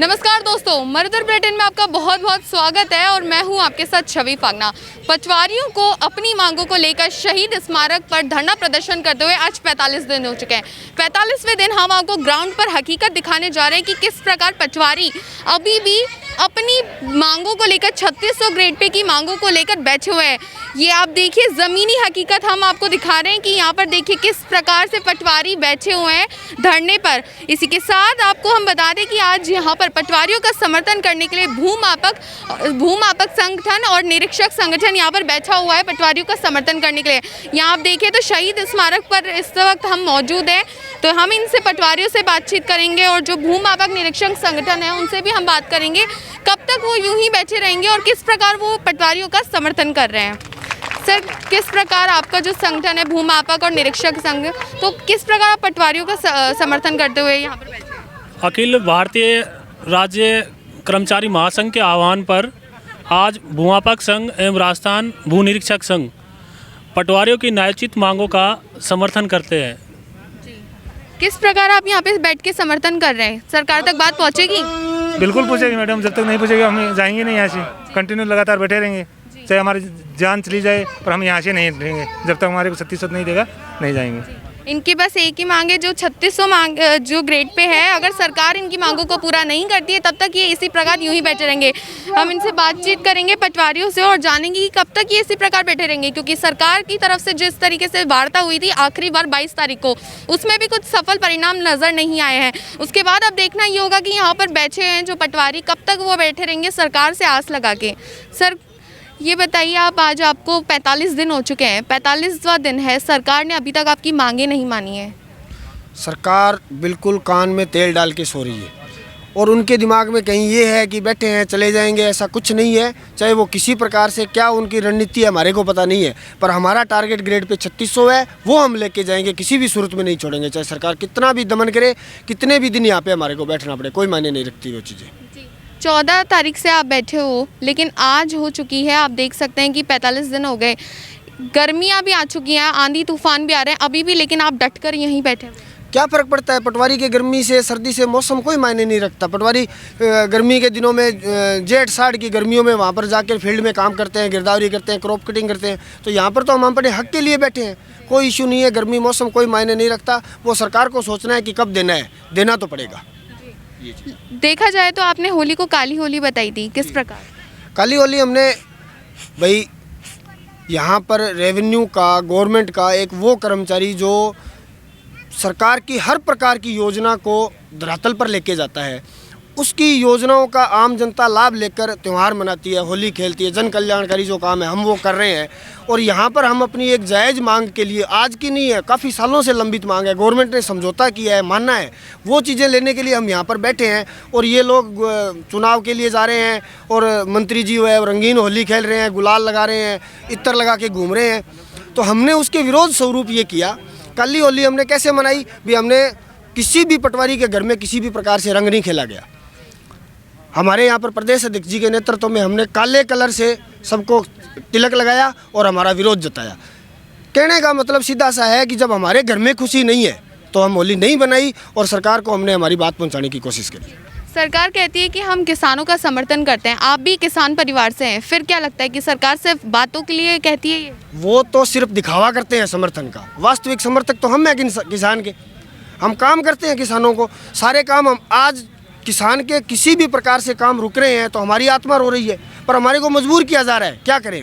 नमस्कार दोस्तों, मरुधर बुलेटिन में आपका बहुत बहुत स्वागत है और मैं हूं आपके साथ छवि फागना। पटवारियों को अपनी मांगों को लेकर शहीद स्मारक पर धरना प्रदर्शन करते हुए आज 45 दिन हो चुके हैं। 45वें दिन हम आपको ग्राउंड पर हकीकत दिखाने जा रहे हैं कि किस प्रकार पटवारी अभी भी अपनी मांगों को लेकर 3600 ग्रेड पे की मांगों को लेकर बैठे हुए हैं। ये आप देखिए, ज़मीनी हकीकत हम आपको दिखा रहे हैं कि यहाँ पर देखिए किस प्रकार से पटवारी बैठे हुए हैं धरने पर। इसी के साथ आपको हम बता दें कि आज यहाँ पर पटवारियों का समर्थन करने के लिए भूमापक संगठन और निरीक्षक संगठन यहाँ पर बैठा हुआ है पटवारियों का समर्थन करने के लिए। यहाँ आप देखिए तो शहीद स्मारक पर इस वक्त हम मौजूद हैं, तो हम इनसे पटवारियों से बातचीत करेंगे और जो भूमापक निरीक्षक संगठन है उनसे भी हम बात करेंगे कब तक वो यूं ही बैठे रहेंगे और किस प्रकार वो पटवारियों का समर्थन कर रहे हैं। सर, किस प्रकार आपका जो संगठन है भूमापक और निरीक्षक संघ, तो किस प्रकार आप पटवारियों का समर्थन करते हुए यहाँ पर बैठे हैं? अखिल भारतीय राज्य कर्मचारी महासंघ के आह्वान पर आज भूमापक संघ एवं राजस्थान भू निरीक्षक संघ पटवारियों की न्यायोचित मांगों का समर्थन करते हैं। किस प्रकार आप यहाँ पे बैठ के समर्थन कर रहे हैं? सरकार तक बात पहुँचेगी? बिल्कुल पहुँचेगी मैडम, जब तक नहीं पहुँचेगी हम जाएंगे नहीं यहाँ से। कंटिन्यू लगातार बैठे रहेंगे, चाहे हमारी जान चली जाए पर हम यहाँ से नहीं रहेंगे। जब तक हमारे को 3600 नहीं देगा नहीं जाएंगे। इनकी बस एक ही मांग है, जो 3600 मांग जो ग्रेड पे है, अगर सरकार इनकी मांगों को पूरा नहीं करती है तब तक ये इसी प्रकार यूं ही बैठे रहेंगे। हम इनसे बातचीत करेंगे पटवारियों से और जानेंगे कि कब तक ये इसी प्रकार बैठे रहेंगे, क्योंकि सरकार की तरफ से जिस तरीके से वार्ता हुई थी आखिरी बार 22 तारीख को, उसमें भी कुछ सफल परिणाम नज़र नहीं आए हैं। उसके बाद अब देखना ये होगा कि यहाँ पर बैठे हैं जो पटवारी, कब तक वो बैठे रहेंगे सरकार से आस लगा के। सर, ये बताइए, आप आज आपको 45 दिन हो चुके हैं, 45वां दिन है, सरकार ने अभी तक आपकी मांगे नहीं मानी है। सरकार बिल्कुल कान में तेल डाल के सो रही है और उनके दिमाग में कहीं ये है कि बैठे हैं चले जाएंगे, ऐसा कुछ नहीं है। चाहे वो किसी प्रकार से क्या उनकी रणनीति है हमारे को पता नहीं है, पर हमारा टारगेट ग्रेड पे 3600 है, वो हम लेके जाएंगे, किसी भी सूरत में नहीं छोड़ेंगे। चाहे सरकार कितना भी दमन करे, कितने भी दिन यहाँ पे हमारे को बैठना पड़े, कोई मायने नहीं रखती वो चीज़ें। 14 तारीख से आप बैठे हो, लेकिन आज हो चुकी है, आप देख सकते हैं कि 45 दिन हो गए, गर्मियाँ भी आ चुकी हैं, आंधी तूफान भी आ रहे हैं अभी भी, लेकिन आप डट कर यहीं बैठे हो। क्या फ़र्क पड़ता है पटवारी के गर्मी से सर्दी से, मौसम कोई मायने नहीं रखता। पटवारी गर्मी के दिनों में जेठ साठ की गर्मियों में वहाँ पर जाकर फील्ड में काम करते हैं, गिरदावरी करते हैं, क्रॉप कटिंग करते हैं। तो यहाँ पर तो हम अपने हक के लिए बैठे हैं, कोई इशू नहीं है। गर्मी मौसम कोई मायने नहीं रखता, वो सरकार को सोचना है कि कब देना है, देना तो पड़ेगा। देखा जाए तो आपने होली को काली होली बताई थी, किस प्रकार? काली होली हमने भाई यहाँ पर रेवेन्यू का, गवर्नमेंट का एक वो कर्मचारी जो सरकार की हर प्रकार की योजना को धरातल पर लेके जाता है, उसकी योजनाओं का आम जनता लाभ लेकर त्यौहार मनाती है, होली खेलती है, जन कल्याणकारी जो काम है हम वो कर रहे हैं। और यहाँ पर हम अपनी एक जायज़ मांग के लिए, आज की नहीं है, काफ़ी सालों से लंबित मांग है, गवर्नमेंट ने समझौता किया है, मानना है, वो चीज़ें लेने के लिए हम यहाँ पर बैठे हैं। और ये लोग चुनाव के लिए जा रहे हैं और मंत्री जी है रंगीन होली खेल रहे हैं, गुलाल लगा रहे हैं, इत्र लगा के घूम रहे हैं। तो हमने उसके विरोध स्वरूप ये किया। काली होली हमने कैसे मनाई भी, हमने किसी भी पटवारी के घर में किसी भी प्रकार से रंग नहीं खेला गया। हमारे यहाँ पर प्रदेश अध्यक्ष जी के नेतृत्व में हमने काले कलर से सबको तिलक लगाया और हमारा विरोध जताया। कहने का मतलब सीधा सा है कि जब हमारे घर में खुशी नहीं है तो हम होली नहीं बनाई और सरकार को हमने हमारी बात पहुँचाने की कोशिश करी। सरकार कहती है कि हम किसानों का समर्थन करते हैं, आप भी किसान परिवार से हैं, फिर क्या लगता है कि सरकार सिर्फ बातों के लिए कहती है ये? वो तो सिर्फ दिखावा करते हैं समर्थन का, वास्तविक समर्थक तो हम हैं किसान के। हम काम करते हैं किसानों को, सारे काम हम आज किसान के किसी भी प्रकार से काम रुक रहे हैं तो हमारी आत्मा रो रही है, पर हमारे को मजबूर किया जा रहा है, क्या करें,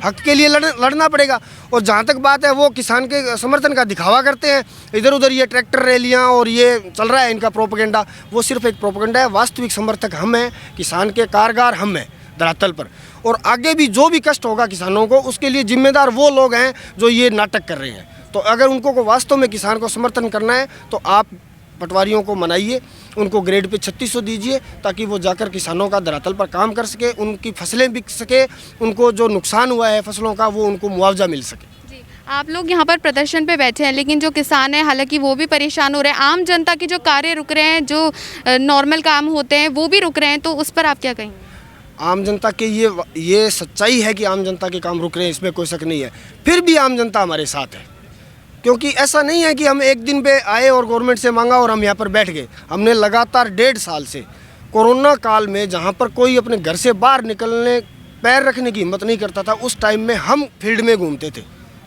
हक के लिए लड़ना पड़ेगा। और जहाँ तक बात है वो किसान के समर्थन का दिखावा करते हैं, इधर उधर ये ट्रैक्टर रैलियाँ और ये चल रहा है इनका प्रोपेगेंडा, वो सिर्फ एक प्रोपेगेंडा है। वास्तविक समर्थक हम हैं, किसान के कारगर हम हैं धरातल पर, और आगे भी जो भी कष्ट होगा किसानों को उसके लिए जिम्मेदार वो लोग हैं जो ये नाटक कर रहे हैं। तो अगर उनको वास्तव में किसान को समर्थन करना है तो आप पटवारियों को मनाइए, उनको ग्रेड पे 3600 दीजिए, ताकि वो जाकर किसानों का धरातल पर काम कर सके, उनकी फसलें बिक सके, उनको जो नुकसान हुआ है फसलों का वो उनको मुआवजा मिल सके। जी, आप लोग यहाँ पर प्रदर्शन पे बैठे हैं, लेकिन जो किसान हैं हालांकि वो भी परेशान हो रहे हैं, आम जनता के जो कार्य रुक रहे हैं, जो नॉर्मल काम होते हैं वो भी रुक रहे हैं, तो उस पर आप क्या कहेंगे? आम जनता के ये सच्चाई है कि आम जनता के काम रुक रहे हैं, इसमें कोई शक नहीं है। फिर भी आम जनता हमारे साथ है, क्योंकि ऐसा नहीं है कि हम एक दिन पे आए और गवर्नमेंट से मांगा और हम यहाँ पर बैठ गए। हमने लगातार 1.5 साल से कोरोना काल में जहाँ पर कोई अपने घर से बाहर निकलने पैर रखने की हिम्मत नहीं करता था, उस टाइम में हम फील्ड में घूमते थे,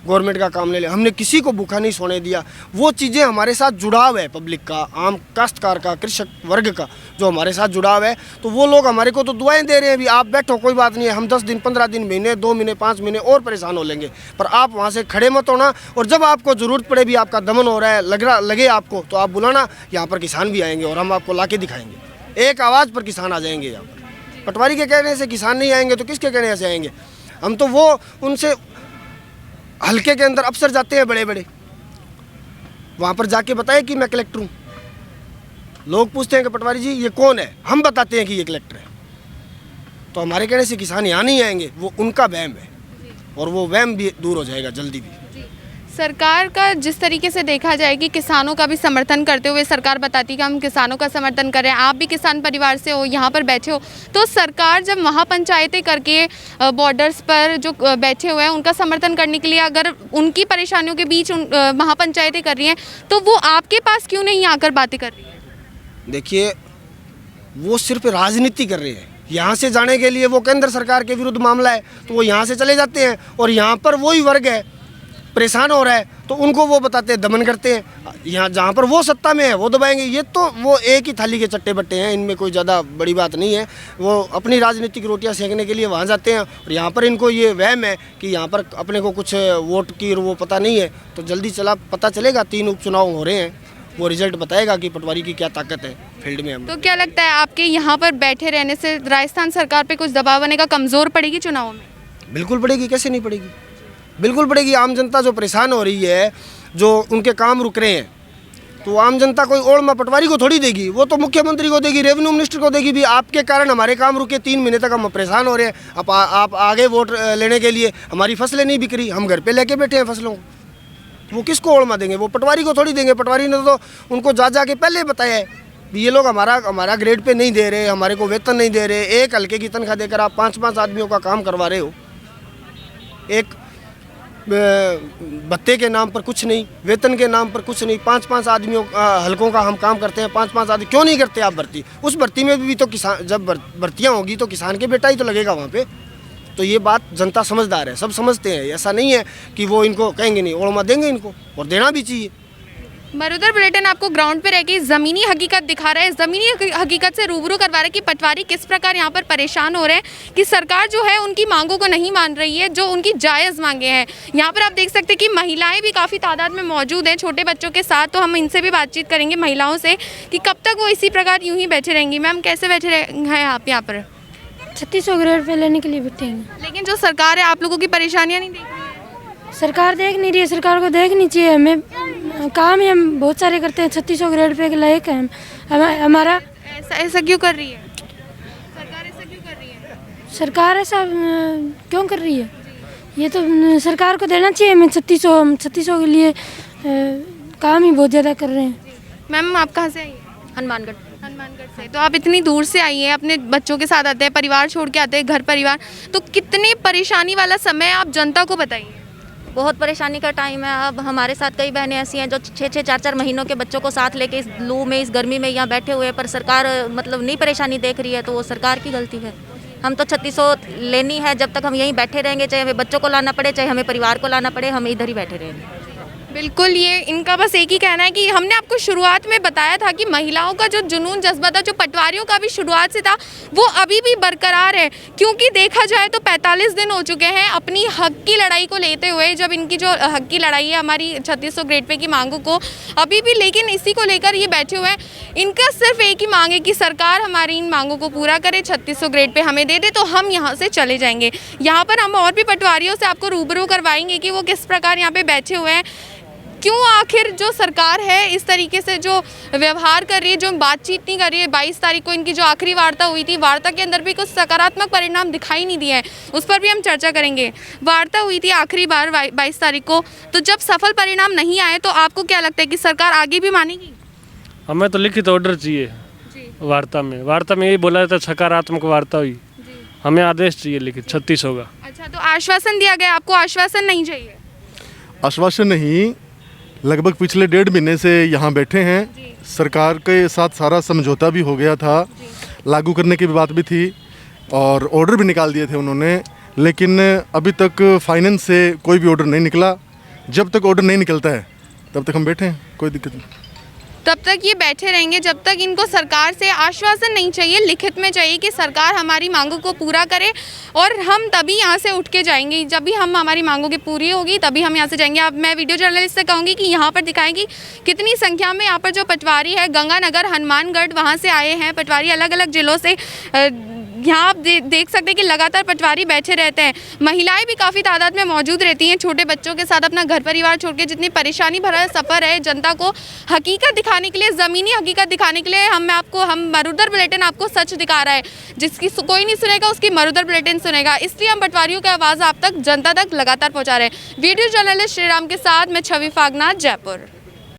गवर्नमेंट का काम ले लिया, हमने किसी को भूखा नहीं सोने दिया। वो चीज़ें हमारे साथ जुड़ाव है, पब्लिक का, आम काश्तकार का, कृषक वर्ग का जो हमारे साथ जुड़ाव है, तो वो लोग हमारे को तो दुआएं दे रहे हैं, अभी आप बैठो कोई बात नहीं है, हम 10 दिन 15 दिन महीने 2 महीने 5 महीने और परेशान हो लेंगे, पर आप वहाँ से खड़े मत होना, और जब आपको ज़रूरत पड़े भी, आपका दमन हो रहा है, लगे आपको, तो आप बुलाना, यहाँ पर किसान भी आएंगे और हम आपको ला के दिखाएंगे। एक आवाज़ पर किसान आ जाएंगे यहाँ पर। पटवारी के कहने से किसान नहीं आएंगे तो किसके कहने से आएंगे? हम तो वो उनसे हल्के के अंदर अफसर जाते हैं बड़े बड़े, वहाँ पर जाके बताए कि मैं कलेक्टर हूँ, लोग पूछते हैं कि पटवारी जी ये कौन है, हम बताते हैं कि ये कलेक्टर है, तो हमारे कहने से किसान यहाँ नहीं आएंगे, वो उनका वहम है, और वो वहम भी दूर हो जाएगा जल्दी भी। सरकार का जिस तरीके से देखा जाए कि किसानों का भी समर्थन करते हुए सरकार बताती है कि हम किसानों का समर्थन कर रहे हैं, आप भी किसान परिवार से हो, यहाँ पर बैठे हो, तो सरकार जब महापंचायतें करके बॉर्डर्स पर जो बैठे हुए हैं उनका समर्थन करने के लिए अगर उनकी परेशानियों के बीच महापंचायतें कर रही हैं, तो वो आपके पास क्यों नहीं आकर बातें कर रही है? देखिए, वो सिर्फ राजनीति कर रहे हैं, यहाँ से जाने के लिए वो केंद्र सरकार के विरुद्ध मामला है तो वो यहाँ से चले जाते हैं, और यहाँ पर वही वर्ग है परेशान हो रहा है तो उनको वो बताते हैं, दमन करते हैं, यहाँ जहाँ पर वो सत्ता में है वो दबाएंगे। ये तो वो एक ही थाली के चट्टे बट्टे हैं, इनमें कोई ज़्यादा बड़ी बात नहीं है, वो अपनी राजनीतिक रोटियाँ सेकने के लिए वहाँ जाते हैं, और यहाँ पर इनको ये वहम है कि यहाँ पर अपने को कुछ वोट की वो पता नहीं है, तो जल्दी पता चलेगा, 3 उपचुनाव हो रहे हैं, वो रिजल्ट बताएगा कि पटवारी की क्या ताकत है फील्ड में। हम तो क्या लगता है आपके यहाँ पर बैठे रहने से राजस्थान सरकार पे कुछ दबाव बनेगा, कमज़ोर पड़ेगी चुनावों में? बिल्कुल पड़ेगी, कैसे नहीं पड़ेगी, बिल्कुल पड़ेगी। आम जनता जो परेशान हो रही है, जो उनके काम रुक रहे हैं, तो आम जनता कोई ओढ़ में पटवारी को थोड़ी देगी, वो तो मुख्यमंत्री को देगी, रेवेन्यू मिनिस्टर को देगी, भी आपके कारण हमारे काम रुके, 3 महीने तक हम परेशान हो रहे हैं, आप आगे वोट लेने के लिए, हमारी फसलें नहीं बिक रही, हम घर पे लेके बैठे हैं फसलों को, वो किसको ओढ़ में देंगे? वो पटवारी को थोड़ी देंगे। पटवारी ने तो उनको जा के पहले बताया है भी ये लोग हमारा ग्रेड पे नहीं दे रहे, हमारे को वेतन नहीं दे रहे, एक हल्के की तनख्वाह देकर आप 5-5 आदमियों का काम करवा रहे हो, एक भत्ते के नाम पर कुछ नहीं, वेतन के नाम पर कुछ नहीं, 5-5 आदमियों हल्कों का हम काम करते हैं, 5-5 आदमी क्यों नहीं करते आप भर्ती? उस भर्ती में भी तो किसान, जब भर्तियाँ होगी तो किसान के बेटा ही तो लगेगा वहाँ पे। तो ये बात जनता समझदार है, सब समझते हैं, ऐसा नहीं है कि वो इनको कहेंगे नहीं, ओढ़मा देंगे इनको, और देना भी चाहिए। मरुधर बुलेटिन आपको ग्राउंड पे रह के ज़मीनी हकीकत दिखा रहा है, ज़मीनी हकीकत से रूबरू करवा रहा है कि पटवारी किस प्रकार यहाँ पर परेशान हो रहे हैं कि सरकार जो है उनकी मांगों को नहीं मान रही है, जो उनकी जायज़ मांगे हैं। यहाँ पर आप देख सकते हैं कि महिलाएं भी काफ़ी तादाद में मौजूद हैं छोटे बच्चों के साथ, तो हम इनसे भी बातचीत करेंगे महिलाओं से कि कब तक वो इसी प्रकार यूँ ही बैठे रहेंगी। मैम, कैसे बैठे हैं आप यहाँ पर? 3600 ग्रेड पे लेने के लिए बैठे हैं। लेकिन जो सरकार है आप लोगों की परेशानियाँ नहीं देख रही है। सरकार देख नहीं रही है, सरकार को देखनी चाहिए, हमें काम ही हम बहुत सारे करते हैं, 3600 ग्रेड पे के लायक है हमारा। ऐसा क्यों कर रही है सरकार? ऐसा क्यों कर रही है सरकार? ऐसा क्यों कर रही है? ये तो सरकार को देना चाहिए हमें 3600 के लिए, काम ही बहुत ज़्यादा कर रहे हैं। मैम, आप कहाँ से आई हैं? हनुमानगढ़। हनुमानगढ़ से। तो आप इतनी दूर से आई हैं, अपने बच्चों के साथ आते हैं, परिवार छोड़ के आते हैं, घर परिवार, तो कितने परेशानी वाला समय आप जनता को बताइए। बहुत परेशानी का टाइम है। अब हमारे साथ कई बहनें ऐसी हैं जो 6-6, 4-4 महीनों के बच्चों को साथ लेके इस लू में, इस गर्मी में यहाँ बैठे हुए हैं, पर सरकार मतलब नहीं परेशानी देख रही है, तो वो सरकार की गलती है। हम तो 3600 लेनी है, जब तक हम यहीं बैठे रहेंगे, चाहे हमें बच्चों को लाना पड़े, चाहे हमें परिवार को लाना पड़े, हम इधर ही बैठे रहेंगे। बिल्कुल, ये इनका बस एक ही कहना है कि हमने आपको शुरुआत में बताया था कि महिलाओं का जो जुनून जज्बा था, जो पटवारियों का भी शुरुआत से था, वो अभी भी बरकरार है, क्योंकि देखा जाए तो 45 दिन हो चुके हैं अपनी हक की लड़ाई को लेते हुए। जब इनकी जो हक की लड़ाई है हमारी 3600 ग्रेड पे की मांगों को, अभी भी लेकिन इसी को लेकर ये बैठे हुए हैं। इनका सिर्फ एक ही मांग है कि सरकार हमारी इन मांगों को पूरा करे, 3600 ग्रेड पे हमें दे दे तो हम यहाँ से चले जाएंगे। यहाँ पर हम और भी पटवारियों से आपको रूबरू करवाएंगे कि वो किस प्रकार यहाँ पे बैठे हुए हैं, क्यों आखिर जो सरकार है इस तरीके से जो व्यवहार कर रही है, जो बातचीत नहीं कर रही है। 22 तारीख को इनकी जो आखिरी वार्ता हुई थी, वार्ता के अंदर भी कुछ सकारात्मक परिणाम दिखाई नहीं दिए हैं, उस पर भी हम चर्चा करेंगे। वार्ता हुई थी आखिरी बार 22 तारीख को, तो जब सफल परिणाम नहीं आए तो आपको क्या लगता है कि सरकार आगे भी मानेगी? हमें तो लिखित ऑर्डर चाहिए वार्ता में यही बोला जाता है, सकारात्मक वार्ता हुई, हमें आदेश चाहिए लिखित 3600 का। अच्छा, तो आश्वासन दिया गया, आपको आश्वासन नहीं चाहिए? आश्वासन नहीं, लगभग पिछले 1.5 महीने से यहाँ बैठे हैं, सरकार के साथ सारा समझौता भी हो गया था, लागू करने की बात भी थी और ऑर्डर भी निकाल दिए थे उन्होंने, लेकिन अभी तक फाइनेंस से कोई भी ऑर्डर नहीं निकला। जब तक ऑर्डर नहीं निकलता है तब तक हम बैठे हैं, कोई दिक्कत नहीं। तब तक ये बैठे रहेंगे जब तक इनको सरकार से आश्वासन नहीं चाहिए, लिखित में चाहिए कि सरकार हमारी मांगों को पूरा करे, और हम तभी यहाँ से उठ के जाएंगे। जब भी हमारी मांगों की पूरी होगी तभी हम यहाँ से जाएंगे। अब मैं वीडियो जर्नलिस्ट से कहूँगी कि यहाँ पर दिखाएंगी कितनी संख्या में यहाँ पर जो पटवारी है गंगानगर, हनुमानगढ़, वहाँ से आए हैं पटवारी, अलग अलग जिलों से। यहाँ आप देख सकते हैं कि लगातार पटवारी बैठे रहते हैं। महिलाएं भी काफ़ी तादाद में मौजूद रहती हैं, छोटे बच्चों के साथ अपना घर परिवार छोड़ के। जितनी परेशानी भरा सफ़र है, जनता को हकीकत दिखाने के लिए, ज़मीनी हकीकत दिखाने के लिए हम मरुधर बुलेटिन आपको सच दिखा रहा है। जिसकी कोई नहीं सुनेगा उसकी मरुधर बुलेटिन सुनेगा, इसलिए हम पटवारियों की आवाज़ आप तक, जनता तक लगातार पहुँचा रहे हैं। वीडियो जर्नलिस्ट श्रीराम के साथ मैं छवि फागना, जयपुर।